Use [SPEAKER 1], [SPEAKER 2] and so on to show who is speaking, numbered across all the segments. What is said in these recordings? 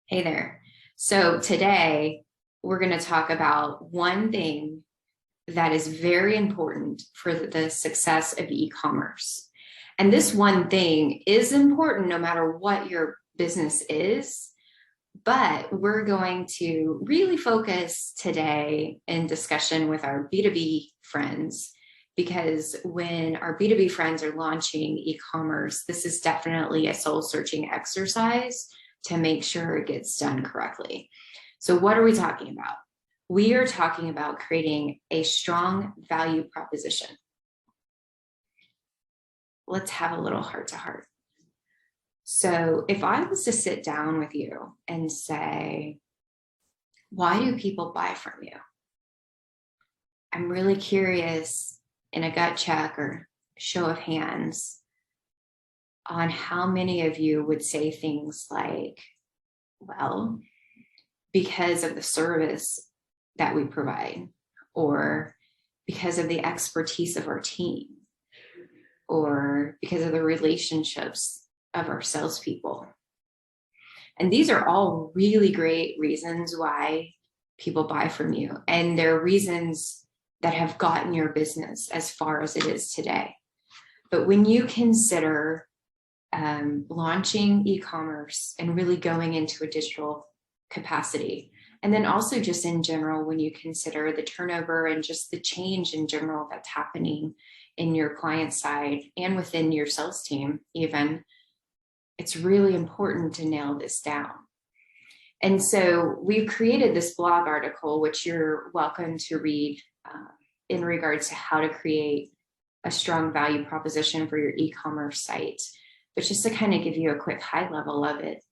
[SPEAKER 1] Hey there. So today we're going to talk about one thing that is very important for the success of e-commerce. And this one thing is important no matter what your business is, but we're going to really focus today in discussion with our B2B friends, because when our B2B friends are launching e-commerce, this is definitely a soul searching exercise to make sure it gets done correctly. So what are we talking about? We are talking about creating a strong value proposition. Let's have a little heart to heart. So if I was to sit down with you and say, why do people buy from you? I'm really curious in a gut check or show of hands on how many of you would say things like, well, because of the service that we provide, or because of the expertise of our team, or because of the relationships of our salespeople. And these are all really great reasons why people buy from you. And they're reasons that have gotten your business as far as it is today. But when you consider launching e-commerce and really going into a digital capacity, and then also just in general, when you consider the turnover and just the change in general that's happening in your client side and within your sales team even, it's really important to nail this down. And so we've created this blog article, which you're welcome to read in regards to how to create a strong value proposition for your e-commerce site. But just to kind of give you a quick high level of it,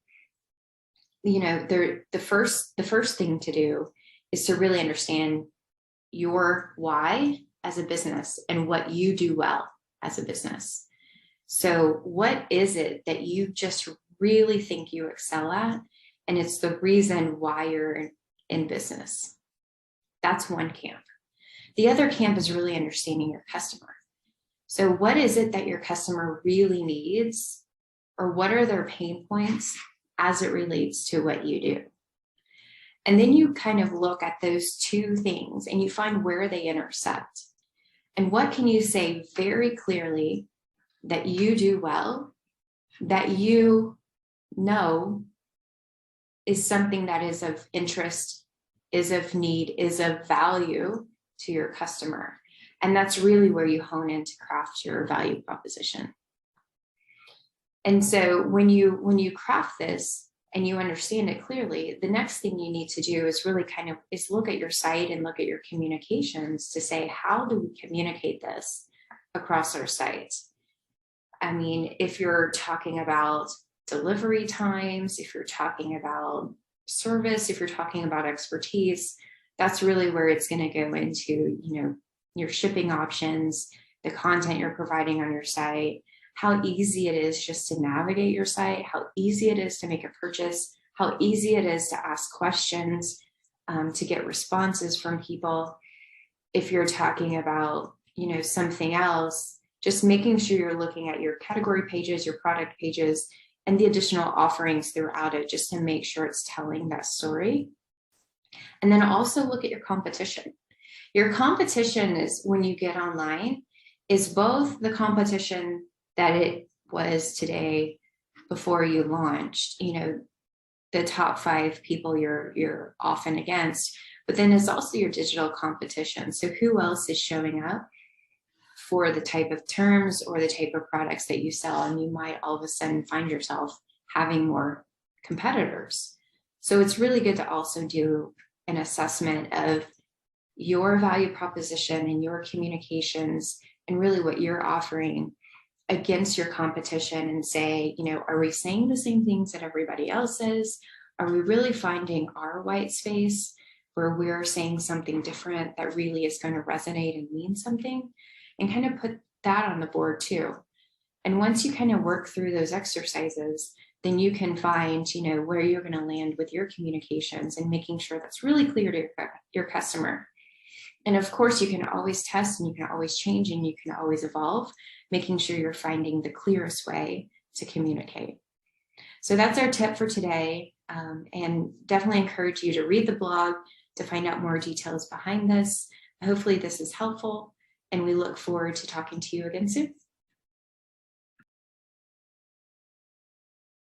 [SPEAKER 1] you know, the first thing to do is to really understand your why as a business and what you do well as a business. So what is it that you just really think you excel at? And it's the reason why you're in business. That's one camp. The other camp is really understanding your customer. So what is it that your customer really needs, or what are their pain points as it relates to what you do? And then you kind of look at those two things and you find where they intersect. And what can you say very clearly that you do well, that you know is something that is of interest, is of need, is of value to your customer. And that's really where you hone in to craft your value proposition. And so when you craft this and you understand it clearly, the next thing you need to do is really is look at your site and look at your communications to say, how do we communicate this across our site? I mean, if you're talking about delivery times, if you're talking about service, if you're talking about expertise, that's really where it's going to go into, you know, your shipping options, the content you're providing on your site, how easy it is just to navigate your site, how easy it is to make a purchase, how easy it is to ask questions, to get responses from people. If you're talking about, you know, something else, just making sure you're looking at your category pages, your product pages, and the additional offerings throughout it, just to make sure it's telling that story. And then also look at your competition. Your competition is, when you get online, is both the competition that it was today before you launched, you know, the top 5 people you're often against, but then it's also your digital competition. So who else is showing up for the type of terms or the type of products that you sell? And you might all of a sudden find yourself having more competitors. So it's really good to also do an assessment of your value proposition and your communications and really what you're offering against your competition, and say, you know, are we saying the same things that everybody else is? Are we really finding our white space where we're saying something different that really is going to resonate and mean something? And kind of put that on the board too. And once you kind of work through those exercises, then you can find, you know, where you're going to land with your communications and making sure that's really clear to your customer. And of course, you can always test and you can always change and you can always evolve, making sure you're finding the clearest way to communicate. So that's our tip for today. And definitely encourage you to read the blog to find out more details behind this. Hopefully this is helpful, and we look forward to talking to you again soon.